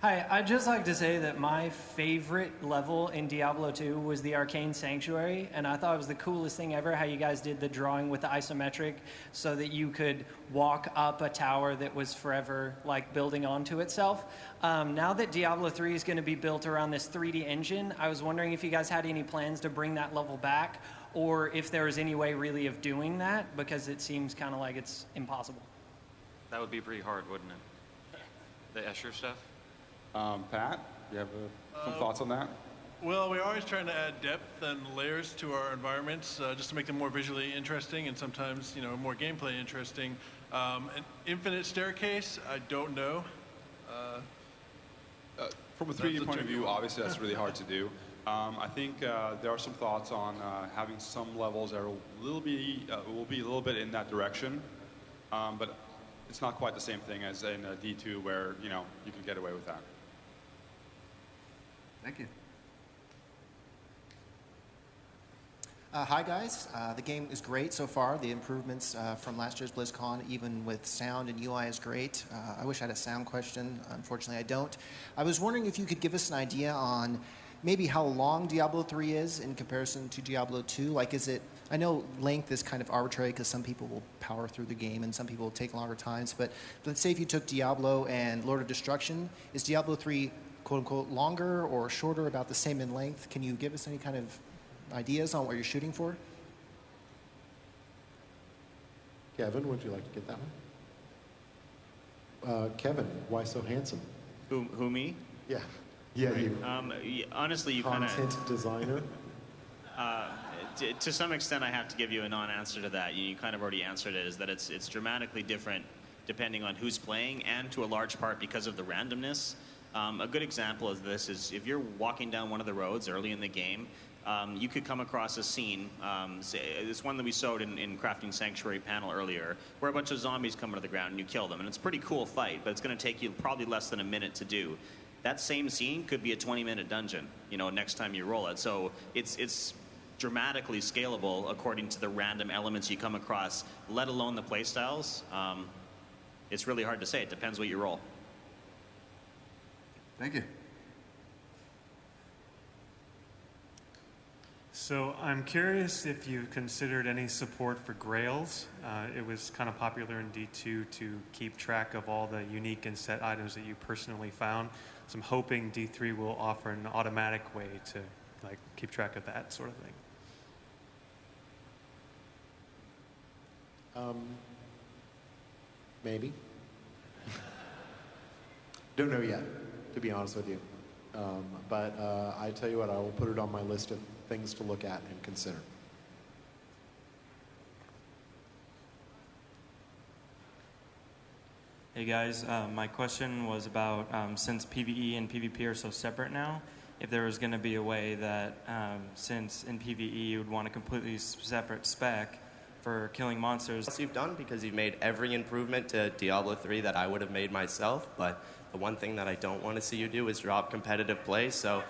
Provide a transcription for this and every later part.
Hi, I'd just like to say that my favorite level in Diablo 2 was the Arcane Sanctuary, and I thought it was the coolest thing ever how you guys did the drawing with the isometric so that you could walk up a tower that was forever like building onto itself. Now that Diablo 3 is going to be built around this 3D engine, I was wondering if you guys had any plans to bring that level back, or if there was any way really of doing that, because it seems kind of like it's impossible. That would be pretty hard, wouldn't it? The Escher stuff? Pat, you have some thoughts on that? Well, we're always trying to add depth and layers to our environments just to make them more visually interesting and sometimes, more gameplay interesting. An infinite staircase, I don't know. From a 3D point of view, obviously that's really hard to do. I think there are some thoughts on having some levels that will be a little bit in that direction, but it's not quite the same thing as in D2 where you can get away with that. Thank you. Hi guys, the game is great so far. The improvements from last year's BlizzCon, even with sound and UI, is great. I wish I had a sound question. Unfortunately, I don't. I was wondering if you could give us an idea on maybe how long Diablo 3 is in comparison to Diablo 2. Like, I know length is kind of arbitrary because some people will power through the game and some people will take longer times, but let's say if you took Diablo and Lord of Destruction, is Diablo 3 quote-unquote longer or shorter, about the same in length? Can you give us any kind of ideas on what you're shooting for? Kevin, would you like to get that one? Kevin, why so handsome? Who me? Yeah. Yeah, you. Honestly, you kind of... Content designer? To some extent, I have to give you a non-answer to that. You kind of already answered it, is that it's dramatically different depending on who's playing, and to a large part because of the randomness. A good example of this is if you're walking down one of the roads early in the game, you could come across a scene, this one that we showed in Crafting Sanctuary panel earlier, where a bunch of zombies come to the ground and you kill them. And it's a pretty cool fight, but it's going to take you probably less than a minute to do. That same scene could be a 20-minute dungeon, next time you roll it. So it's dramatically scalable according to the random elements you come across, let alone the playstyles. It's really hard to say. It depends what you roll. Thank you. So I'm curious if you considered any support for Grails. It was kind of popular in D2 to keep track of all the unique and set items that you personally found. So I'm hoping D3 will offer an automatic way to keep track of that sort of thing. Maybe. Don't know yet, to be honest with you. But I tell you what, I will put it on my list of things to look at and consider. Hey guys, my question was about since PvE and PvP are so separate now, if there was going to be a way that since in PvE you would want a completely separate spec for killing monsters. You've done, because you've made every improvement to Diablo 3 that I would have made myself, but the one thing that I don't want to see you do is drop competitive play. So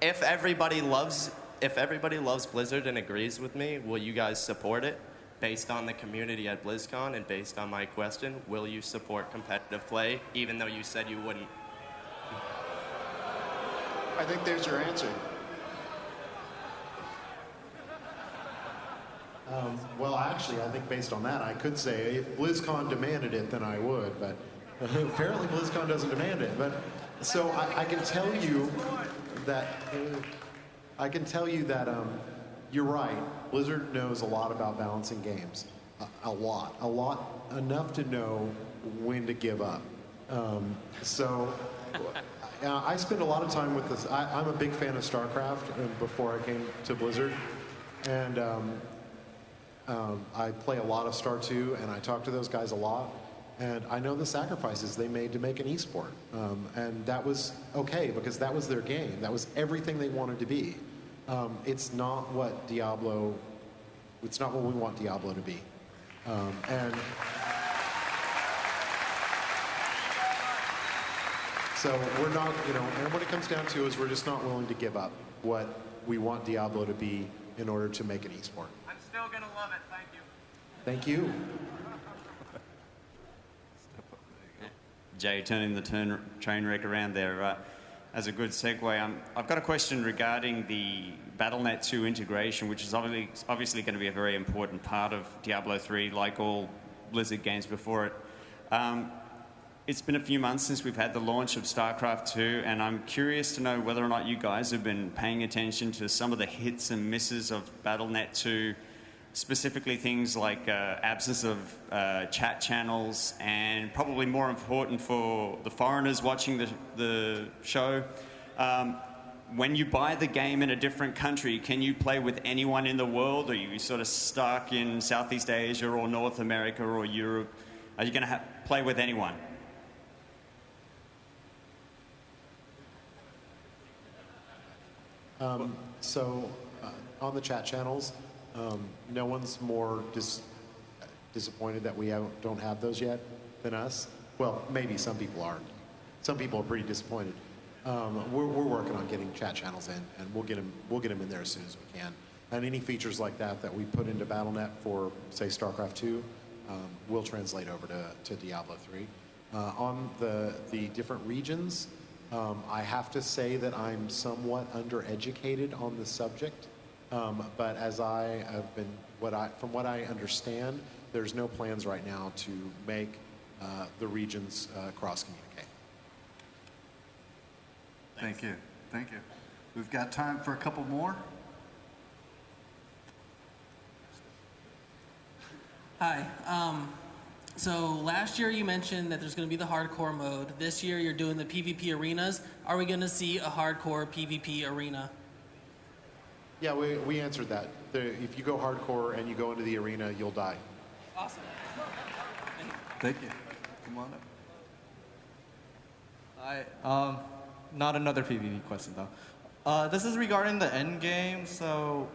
if everybody loves Blizzard and agrees with me, will you guys support it? Based on the community at BlizzCon and based on my question, will you support competitive play, even though you said you wouldn't? I think there's your answer. Well, actually, I think based on that, I could say if BlizzCon demanded it, then I would, but apparently BlizzCon doesn't demand it. But so I can tell you that you're right. Blizzard knows a lot about balancing games, a lot, enough to know when to give up. I spend a lot of time with this. I'm a big fan of StarCraft before I came to Blizzard, and I play a lot of Star 2, and I talk to those guys a lot, and I know the sacrifices they made to make an esport, and that was okay because that was their game. That was everything they wanted to be. It's not what we want Diablo to be, and so we're not, and what it comes down to is we're just not willing to give up what we want Diablo to be in order to make an esport. I'm still gonna love it, thank you. Thank you. Jay turning the train wreck around there as a good segue. I've got a question regarding the Battle.net 2 integration, which is obviously going to be a very important part of Diablo 3, like all Blizzard games before it. It's been a few months since we've had the launch of StarCraft 2, and I'm curious to know whether or not you guys have been paying attention to some of the hits and misses of Battle.net 2, specifically things like absence of chat channels, and probably more important for the foreigners watching the show, when you buy the game in a different country, can you play with anyone in the world? Or are you sort of stuck in Southeast Asia or North America or Europe? Are you going to play with anyone? On the chat channels, no one's more disappointed that we don't have those yet than us. Well, maybe some people aren't. Some people are pretty disappointed. We're working on getting chat channels in, and we'll get them in there as soon as we can. And any features like that we put into Battle.net for, say, StarCraft 2, will translate over to Diablo 3. On the different regions, I have to say that I'm somewhat undereducated on the subject, but as I have been, from what I understand, there's no plans right now to make the regions cross-communicate. Thank you. Thank you. We've got time for a couple more. Hi. So last year you mentioned that there's going to be the hardcore mode. This year you're doing the PvP arenas. Are we going to see a hardcore PvP arena? Yeah, we answered that. If you go hardcore and you go into the arena, you'll die. Awesome. Thank you. Come on up. Hi. Not another PvP question though. This is regarding the end game. So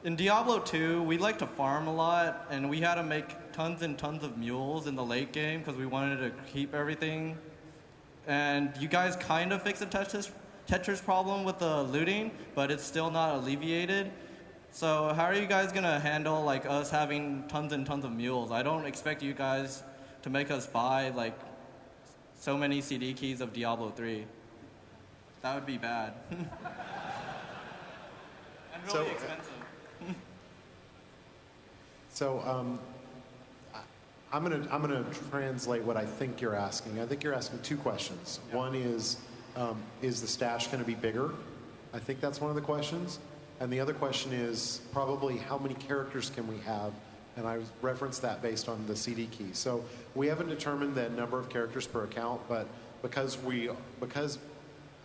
in Diablo 2, we like to farm a lot, and we had to make tons and tons of mules in the late game because we wanted to keep everything. And you guys kind of fixed the Tetris problem with the looting, but it's still not alleviated. So how are you guys gonna handle like us having tons and tons of mules? I don't expect you guys to make us buy like so many CD keys of Diablo 3. That would be bad. And really expensive. I'm gonna translate what I think you're asking. I think you're asking two questions. Yeah. One is the stash going to be bigger? I think that's one of the questions. And the other question is probably how many characters can we have? And I referenced that based on the CD key. So we haven't determined the number of characters per account, but because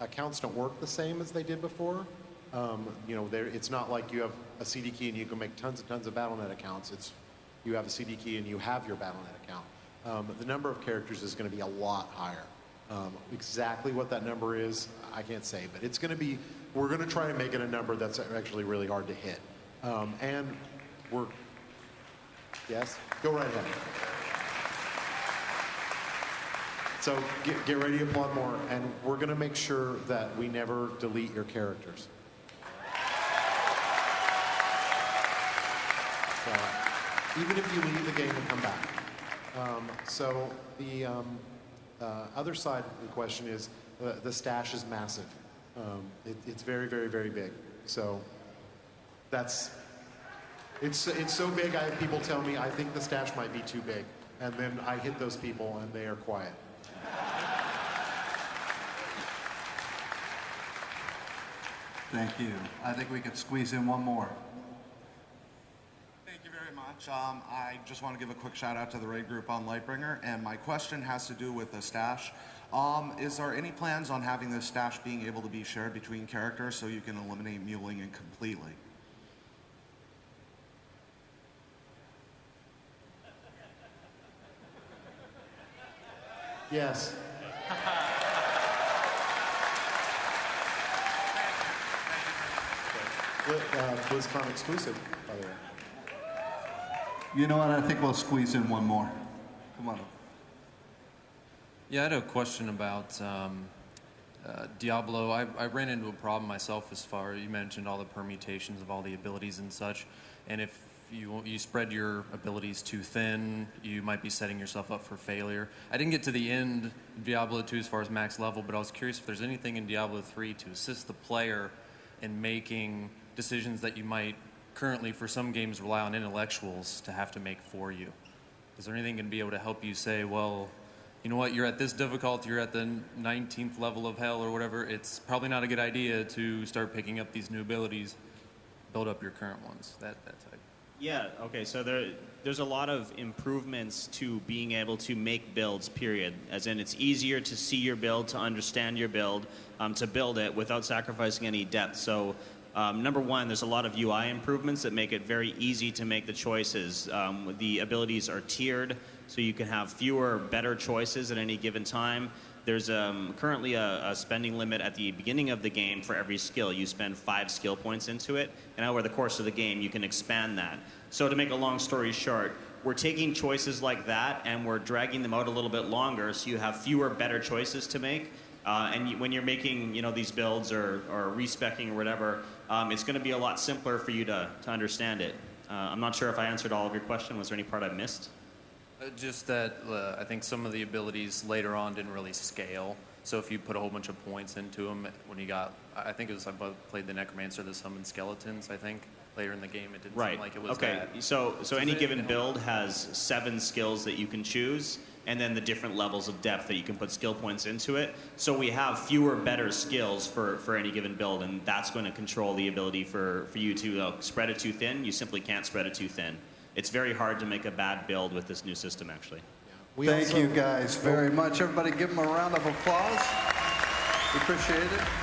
accounts don't work the same as they did before, it's not like you have a CD key and you can make tons and tons of Battle.net accounts. It's you have a CD key and you have your Battle.net account. The number of characters is going to be a lot higher. Exactly what that number is, I can't say, but it's going to be. We're going to try to make it a number that's actually really hard to hit. Yes, go right ahead. So get ready to applaud more, and we're going to make sure that we never delete your characters. So, even if you leave the game and come back. So the other side of the question is the stash is massive. It's very, very, very big. So it's so big. I have people tell me I think the stash might be too big, and then I hit those people and they are quiet. Thank you. I think we could squeeze in one more. Thank you very much. I just want to give a quick shout out to the raid group on Lightbringer, and my question has to do with the stash. Is there any plans on having the stash being able to be shared between characters so you can eliminate muling completely? Yes. Blizzcon exclusive, by the way. You know what? I think we'll squeeze in one more. Come on. Yeah, I had a question about Diablo. I ran into a problem myself as far as you mentioned all the permutations of all the abilities and such. And if you spread your abilities too thin, you might be setting yourself up for failure. I didn't get to the end of Diablo 2 as far as max level, but I was curious if there's anything in Diablo 3 to assist the player in making decisions that you might currently, for some games, rely on intellectuals to have to make for you. Is there anything going to be able to help you say, well, you know what, you're at this difficulty, you're at the 19th level of hell or whatever, it's probably not a good idea to start picking up these new abilities, build up your current ones, that type. Yeah, okay, so there's a lot of improvements to being able to make builds, period. As in, it's easier to see your build, to understand your build, to build it without sacrificing any depth. So number one, there's a lot of UI improvements that make it very easy to make the choices. The abilities are tiered, so you can have fewer, better choices at any given time. There's currently a spending limit at the beginning of the game for every skill. You spend 5 skill points into it, and over the course of the game, you can expand that. So to make a long story short, we're taking choices like that, and we're dragging them out a little bit longer, so you have fewer, better choices to make. When you're making, these builds or respecking or whatever, it's going to be a lot simpler for you to understand it. I'm not sure if I answered all of your question. Was there any part I missed? Just that I think some of the abilities later on didn't really scale. So if you put a whole bunch of points into them, when you got, I think it was, I played the Necromancer that summoned skeletons, I think. Later in the game, it didn't seem like it was okay. that. So any given build has 7 skills that you can choose, and then the different levels of depth that you can put skill points into it. So we have fewer, better skills for any given build, and that's going to control the ability for you to spread it too thin. You simply can't spread it too thin. It's very hard to make a bad build with this new system, actually. Thank you guys very much. Everybody give them a round of applause. We appreciate it.